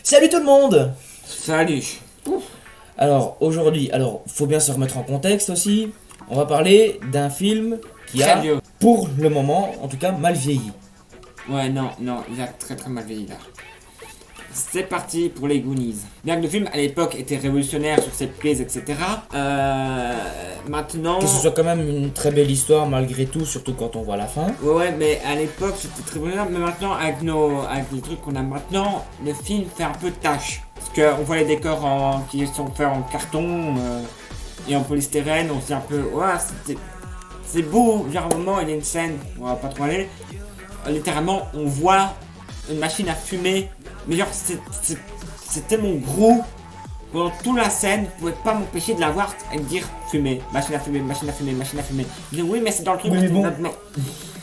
Salut tout le monde! Salut. Alors aujourd'hui, faut bien se remettre en contexte aussi. On va parler d'un film qui a, Très vieux. pour le moment, en tout cas, mal vieilli. Ouais, non, il a très très mal vieilli là. C'est parti pour les Goonies. Bien que le film à l'époque était révolutionnaire sur ses prises, etc. Maintenant. Que ce soit quand même une très belle histoire malgré tout, surtout quand on voit la fin. Ouais, mais à l'époque c'était très révolutionnaire, mais maintenant avec les trucs qu'on a maintenant, le film fait un peu tâche. Parce qu'on voit les décors qui sont faits en carton et en polystyrène, on sait un peu. Ouais, c'est beau, genre à un moment il y a une scène, on va pas trop aller. Littéralement, on voit une machine à fumer, mais genre c'est tellement gros. Pendant toute la scène, vous pouvez pas m'empêcher de la voir et me dire fumer, machine à fumer, machine à fumer, machine à fumer. Je dis oui, mais c'est dans le truc. Oui, mais bon,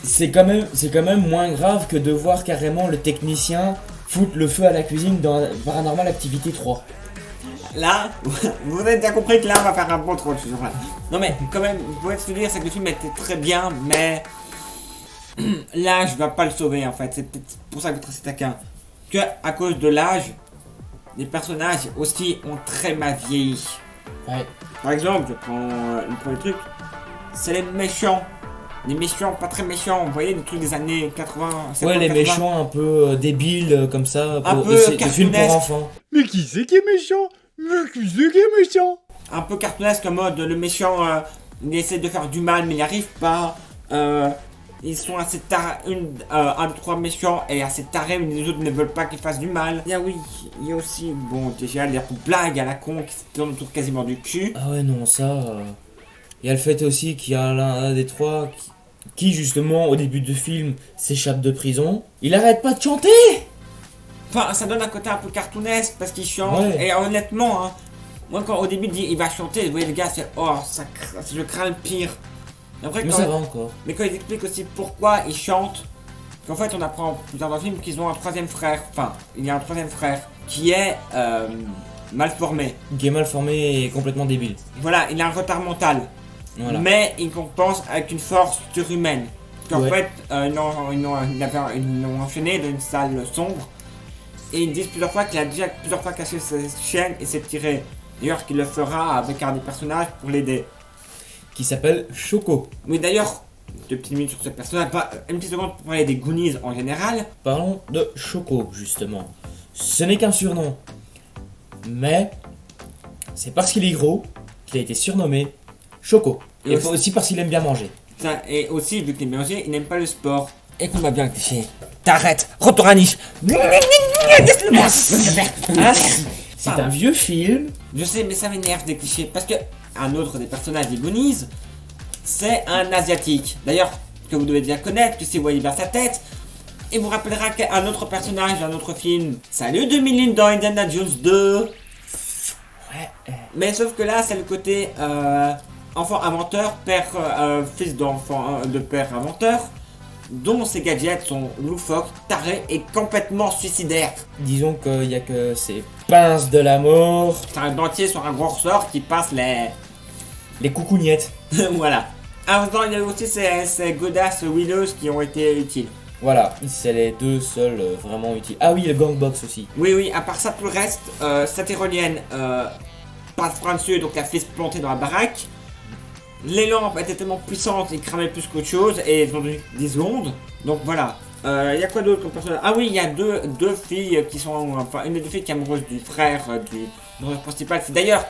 c'est quand même moins grave que de voir carrément le technicien foutre le feu à la cuisine dans Paranormal Activity 3. Là, vous avez déjà compris que là on va faire un bon trop de choses. Non mais quand même, vous pouvez se dire c'est que le film était très bien, mais l'âge va pas le sauver en fait. C'est peut-être pour ça que c'est taquin. Que à cause de l'âge, les personnages aussi ont très mal vieilli. Ouais. Par exemple, je prends le premier truc, c'est les méchants. Les méchants, pas très méchants, vous voyez, les trucs des années 80, 70, Ouais, les 80. méchants un peu débiles comme ça, Un peu des films pour cartoonesque. enfants. Mais qui c'est qui est méchant? Mais qui c'est qui est méchant? Un peu cartoonesque en mode le méchant, il essaie de faire du mal mais il n'y arrive pas. Ils sont assez tarés, un, deux, trois méchants et assez tarés, mais les autres ne veulent pas qu'ils fassent du mal. Et ah oui, il y a aussi, bon, déjà les blagues à la con qui se tournent autour quasiment du cul. Ah ouais, non, ça... Il y a le fait aussi qu'il y a l'un des trois qui justement, au début du film, s'échappe de prison. Il arrête pas de chanter! Enfin, ça donne un côté un peu cartoonesque parce qu'il chante. Ouais. Et honnêtement, hein, moi quand au début il dit il va chanter, vous voyez le gars c'est oh, je crains le pire. Et après, Mais ça va encore. mais quand ils expliquent aussi pourquoi ils chantent, qu'en fait on apprend plus tard dans le film qu'ils ont un troisième frère, enfin il y a un troisième frère qui est mal formé. Qui est mal formé et complètement débile. Voilà, il a un retard mental, Voilà. mais il compense avec une force surhumaine. Qu'en Ouais. fait ils l'ont enchaîné dans une salle sombre et ils disent plusieurs fois qu'il a déjà plusieurs fois caché ses chaînes et s'est tiré. D'ailleurs qu'il le fera avec un des personnages pour l'aider. Qui s'appelle Choco. Oui d'ailleurs, 2 petites minutes sur ce personnage, une petite seconde pour parler des Goonies en général. Parlons de Choco, justement. Ce n'est qu'un surnom. Mais c'est parce qu'il est gros qu'il a été surnommé Choco. Et aussi parce qu'il aime bien manger. Ça, et aussi, vu qu'il aime manger, il n'aime pas le sport. Écoute-moi bien le cliché. T'arrêtes, retourne à niche. C'est un vieux film. Je sais, mais ça m'énerve des clichés. Parce que un autre des personnages des Goonies, c'est un asiatique. D'ailleurs, que vous devez déjà connaître, que si vous voyez bien sa tête, il vous rappellera qu'un autre personnage d'un autre film. Salut 2000 dans Indiana Jones 2. Ouais. Mais sauf que là, c'est le côté enfant inventeur, père, fils d'enfant, de père inventeur, dont ses gadgets sont loufoques, tarés et complètement suicidaires. Disons qu'il y a que ces pinces de l'amour, C'est un dentier sur un gros ressort qui passe les... les coucougnettes. voilà. Avant, il y a aussi ces godasses huileuses qui ont été utiles. Voilà, c'est les deux seuls vraiment utiles. Ah oui, le gangbox aussi. Oui, à part ça, tout le reste, cette tyrolienne passe par dessus, donc la fait se planter dans la baraque. Les lampes étaient tellement puissantes, ils cramaient plus qu'autre chose, et elles ont duré 10 secondes. Donc voilà. Il y a quoi d'autre comme personnage? Ah oui, il y a deux filles qui sont... Enfin, une des deux filles qui est amoureuse du frère du personnage principal. C'est d'ailleurs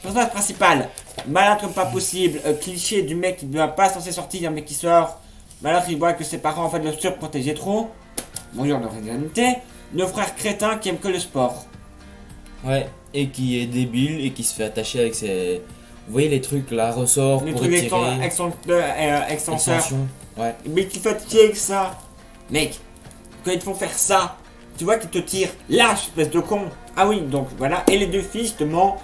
le personnage principal, malade comme pas possible, cliché du mec qui ne doit pas censé sortir, mais qui sort. Malade, il voit que ses parents en fait le surprotégeaient trop. Bonjour de réalité. Le frère crétin qui aime que le sport. Ouais, et qui est débile et qui se fait attacher avec ses... Vous voyez les trucs là, ressorts Les pour trucs étirer, extenseurs. extension. Ouais. Mais qui fatigué avec ça. Mec, quand ils te font faire ça, tu vois qu'ils te tirent. Lâche, espèce de con. Ah oui, donc voilà. Et les deux filles, justement.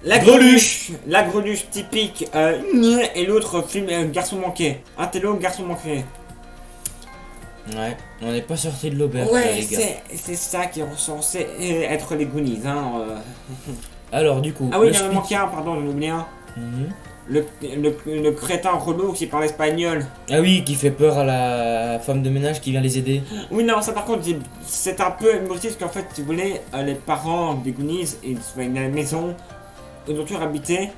La greluche. La greluche typique. Et l'autre film, garçon manqué. Un télo, garçon manqué. Ouais, on n'est pas sorti de l'auberge là, Ouais, les gars. c'est ça qui est censé être les Goonies. Hein, Alors du coup, Ah oui, le il y en a speech- manqué un, pardon, j'en ai oublié un. Mhm. Le crétin relou qui parle espagnol. Ah oui, qui fait peur à la femme de ménage qui vient les aider. Oui, non, ça par contre, c'est un peu humoristique parce qu'en fait, si vous voulez, les parents des Goonies, ils sont dans la maison où ils ont toujours habité.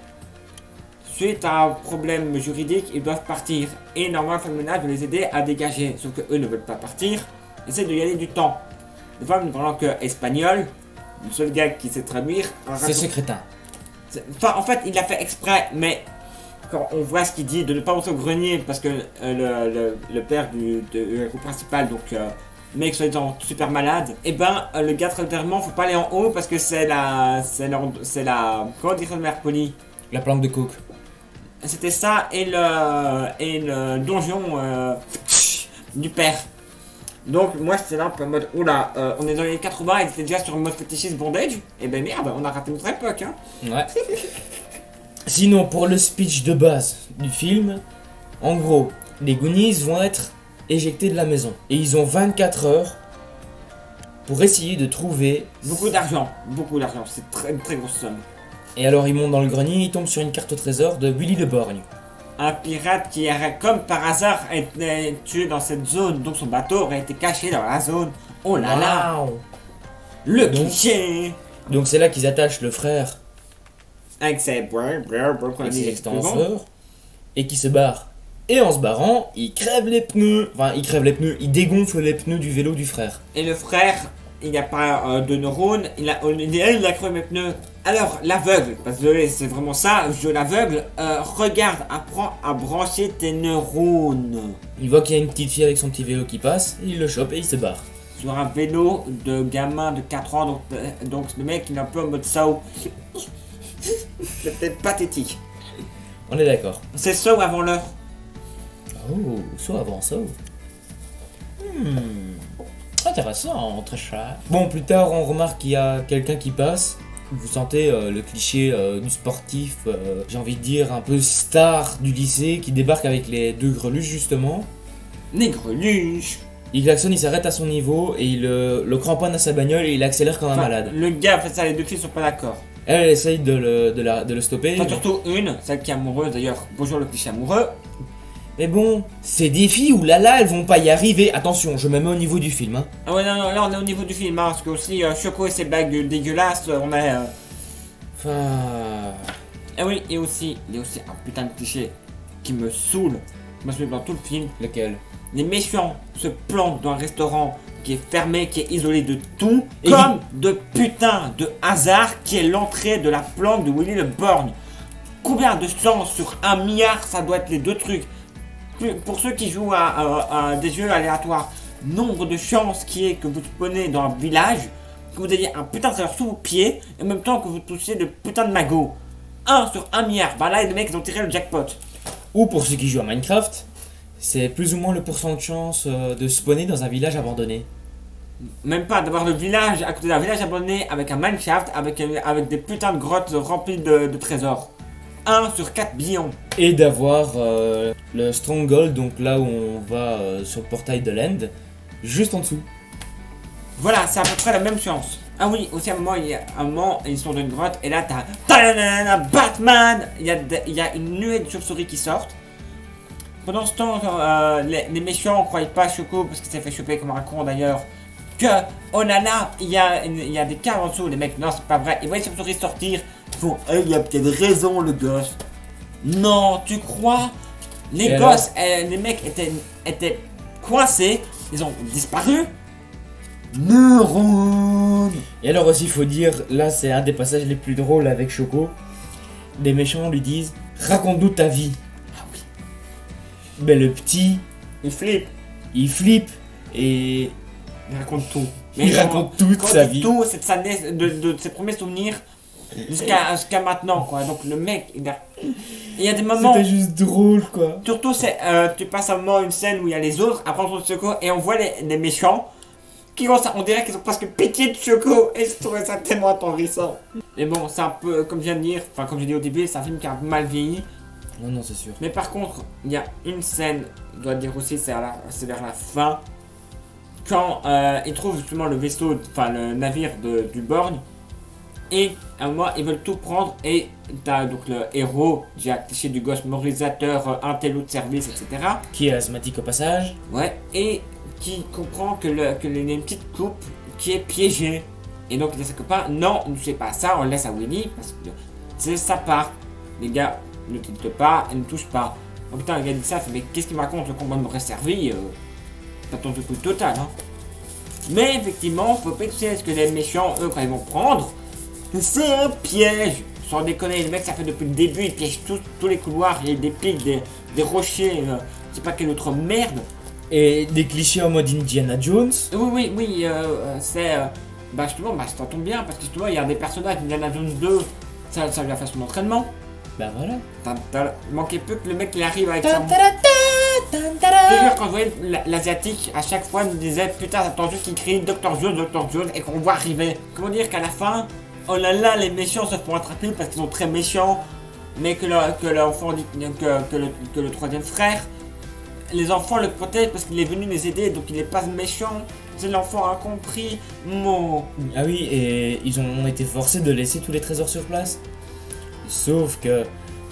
Suite à un problème juridique, ils doivent partir. Et normalement, la femme de ménage veut les aider à dégager. Sauf qu'eux ne veulent pas partir. Ils essaient de gagner du temps. Les femmes ne parlant que espagnol, le seul gars qui sait traduire. C'est ce crétin. Enfin, en fait, il l'a fait exprès, mais quand on voit ce qu'il dit, de ne pas monter au grenier, parce que le père du héros principal, donc mec soi-disant super malade, et ben le gars très littéralement, faut pas aller en haut parce que c'est la comment dire de mère polie. La planque de coke. C'était ça et le donjon du père. Donc moi c'était là un peu en mode oula, on est dans les 80 et c'était déjà sur le mode fétichiste bondage, et ben merde, on a raté notre époque hein. Ouais. Sinon, pour le speech de base du film, en gros, les Goonies vont être éjectés de la maison. Et ils ont 24 heures pour essayer de trouver... Beaucoup d'argent, c'est une très grosse somme. Et alors ils montent dans le grenier, ils tombent sur une carte au trésor de Willy le Borgne. Un pirate qui aurait comme par hasard été tué dans cette zone, donc son bateau aurait été caché dans la zone. Oh là là, Waouh. le Donc- cliché. Donc c'est là qu'ils attachent le frère Avec ses avec ses extenseurs et qui se barrent. Et en se barrant, ils crèvent les pneus. Enfin, ils crèvent les pneus, ils dégonflent les pneus du vélo du frère. Et le frère, il n'y a pas de neurones, il a crevé mes pneus. Alors, l'aveugle, parce que c'est vraiment ça, je l'aveugle, regarde, apprends à brancher tes neurones. Il voit qu'il y a une petite fille avec son petit vélo qui passe, il le chope et il se barre. Sur un vélo de gamin de 4 ans, donc le mec il est un peu en mode sao. C'était pathétique. On est d'accord. C'est sao avant l'heure. Oh, soit avant ça. Intéressant, très cher. Bon, plus tard, on remarque qu'il y a quelqu'un qui passe. Vous sentez le cliché du sportif, j'ai envie de dire un peu star du lycée, qui débarque avec les deux greluches justement. Négreluche. Il klaxonne, il s'arrête à son niveau et il le cramponne à sa bagnole et il accélère comme un malade. Le gars fait ça, les deux filles sont pas d'accord. Elle essaye de le stopper. Enfin, surtout une, celle qui est amoureuse d'ailleurs. Bonjour le cliché amoureux. Mais bon, c'est des filles, oulala, elles vont pas y arriver. Attention, je me mets au niveau du film. Hein. Ah ouais, non, là on est au niveau du film, hein, parce que aussi Choco et ses bagues dégueulasses, on est. Enfin... Ah oui, et aussi, il y a aussi un putain de cliché qui me saoule. Moi je me dans tout le film. Lequel? Les méchants se planquent dans un restaurant qui est fermé, qui est isolé de tout, Et comme de putain de hasard qui est l'entrée de la planque de Willy le Borgne. Combien de chances sur 1 milliard ça doit être les deux trucs? Pour ceux qui jouent à des jeux aléatoires, nombre de chances qui est que vous spawnez dans un village, que vous ayez un putain de trésor sous vos pieds, et en même temps que vous touchiez de putain de magots. 1 sur 1 milliard, bah là les mecs ils ont tiré le jackpot. Ou pour ceux qui jouent à Minecraft, c'est plus ou moins le pourcent de chance de spawner dans un village abandonné. Même pas d'avoir le village à côté d'un village abandonné avec un mineshaft, avec des putains de grottes remplies de trésors. 1 sur 4 billions. Et d'avoir le Stronghold, donc là où on va sur le portail de l'End, juste en dessous. Voilà, c'est à peu près la même chance. Ah oui, aussi à un moment, ils sont dans une grotte et là t'as Batman. Il y a une nuée de chauves-souris qui sortent. Pendant ce temps, les méchants croyaient pas à Choco parce qu'il s'est fait choper comme un con d'ailleurs. Que oh là là, il y a des caves en dessous. Les mecs, non, c'est pas vrai. Ils voient les chauves-souris sortir. Ils font, il y a peut-être raison le gosse. Non, tu crois? Les gosses, les mecs étaient coincés. Ils ont disparu. Neurones. Et alors aussi, il faut dire, là c'est un des passages les plus drôles avec Choco. Les méchants lui disent « Raconte-nous ta vie ». Ah oui. Mais le petit, Il flippe. il flippe et Il raconte tout. il raconte toute sa vie. Tout, c'est de ses premiers souvenirs jusqu'à maintenant, quoi. Donc le mec, il y a des moments. C'était juste drôle, quoi. Surtout, tu passes un moment, une scène où il y a les autres, après on trouve Choco, et on voit les méchants qui vont ça, on dirait qu'ils ont presque pitié de Choco, et je trouvais ça tellement attendrissant. Mais bon, c'est un peu, comme je viens de dire, enfin comme j'ai dit au début, c'est un film qui a un peu mal vieilli. Non, non, c'est sûr. Mais par contre, il y a une scène, je dois dire aussi, c'est vers la fin, quand ils trouvent justement le vaisseau, enfin le navire du Borgne, et à un moment ils veulent tout prendre, et t'as donc le héros, j'ai cliché du gosse memorisateur, intello de service, etc. Qui est asthmatique au passage. Ouais, et qui comprend qu'il y a une petite coupe qui est piégée. Et donc il dit à ses copains, non, ne fais pas ça, on le laisse à Winnie, parce que c'est sa part. Les gars, ne tiltent pas, et ne touche pas. Oh putain, le gars dit ça, mais qu'est-ce qu'il me raconte, le combat m'aurait servi, t'as ton coup total, hein. Mais effectivement, faut pas toucher à ce que les méchants, eux, quand ils vont prendre, c'est un piège. Sans déconner, les mecs, ça fait depuis le début, ils piègent tous les couloirs, il y a des pics, des rochers, je sais pas quelle autre merde. Et des clichés en mode Indiana Jones. Oui, c'est... bah justement, ça tombe bien, parce que justement, il y a des personnages d'Indiana Jones 2, ça lui a fait son entraînement. Bah voilà. Il manquait peu que le mec il arrive avec sa... D'ailleurs, quand je voyais l'asiatique, à chaque fois, il nous disait putain, attends juste qu'il crie Dr. Jones, et qu'on voit arriver. Comment dire qu'à la fin, oh là là, les méchants se font attraper parce qu'ils sont très méchants, mais que l'enfant dit que le troisième frère, les enfants le protègent parce qu'il est venu les aider, donc il n'est pas méchant. C'est l'enfant incompris. Ah oui, et ils ont été forcés de laisser tous les trésors sur place. Sauf que,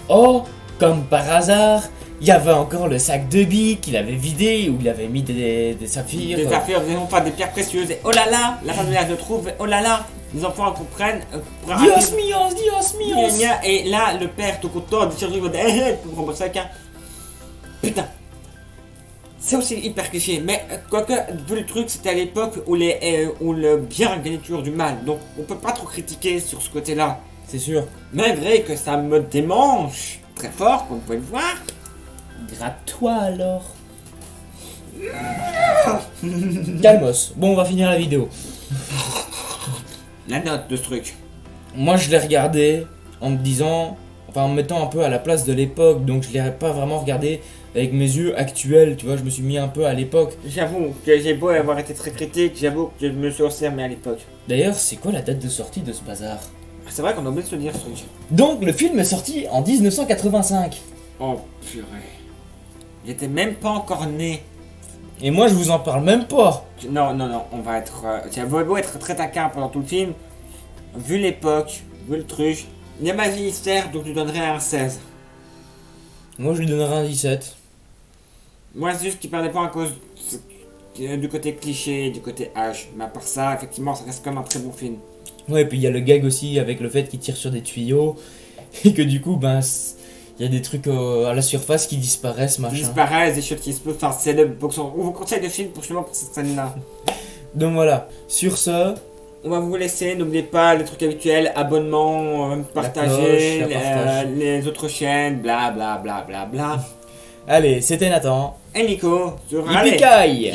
oh, comme par hasard, il y avait encore le sac de billes qu'il avait vidé, où il avait mis des saphirs. Des saphirs, pas des pierres précieuses. Et oh là là, la femme de village le trouve. Et oh là là, les enfants comprennent. Dios míos. Et là, le père tout content, dit surtout, pour rembourser chacun. Putain. C'est aussi hyper cliché, mais quoique, vu le truc, c'était à l'époque où le bien gagnait toujours du mal. Donc on peut pas trop critiquer sur ce côté-là. C'est sûr. Malgré que ça me démange très fort, comme vous pouvez le voir. Gratte-toi alors. Calmos. Bon, on va finir la vidéo. La note de ce truc. Moi, je l'ai regardé en me disant, enfin en me mettant un peu à la place de l'époque, donc je l'ai pas vraiment regardé avec mes yeux actuels, tu vois, je me suis mis un peu à l'époque. J'avoue que j'ai beau avoir été très critique, j'avoue que je me suis aussi remis à l'époque. D'ailleurs, c'est quoi la date de sortie de ce bazar? C'est vrai qu'on a oublié de se dire ce truc. Donc, le film est sorti en 1985. Oh purée. J'étais même pas encore né. Et moi, je vous en parle même pas. Non, on va être... J'avais beau être très taquin pendant tout le film. Vu l'époque, vu le truc, il y a ma vie hystère, donc je lui donnerais un 16. Moi, je lui donnerais un 17. Moi, c'est juste qu'il perdait pas à cause du côté cliché, du côté H. Mais à part ça, effectivement, ça reste comme un très bon film. Ouais, et puis il y a le gag aussi avec le fait qu'il tire sur des tuyaux. Et que du coup, ben, il y a des trucs à la surface qui disparaissent, machin. Qui disparaissent, des choses qui se peuvent. Enfin, c'est le boxon. On vous conseille de film pour justement pour cette scène-là. Donc voilà, sur ce... On va vous laisser, n'oubliez pas les trucs habituels, abonnement, partager, les autres chaînes, bla bla bla bla bla. Allez, c'était Nathan. Et Nico, sur Yippee-ki-yay. Allez.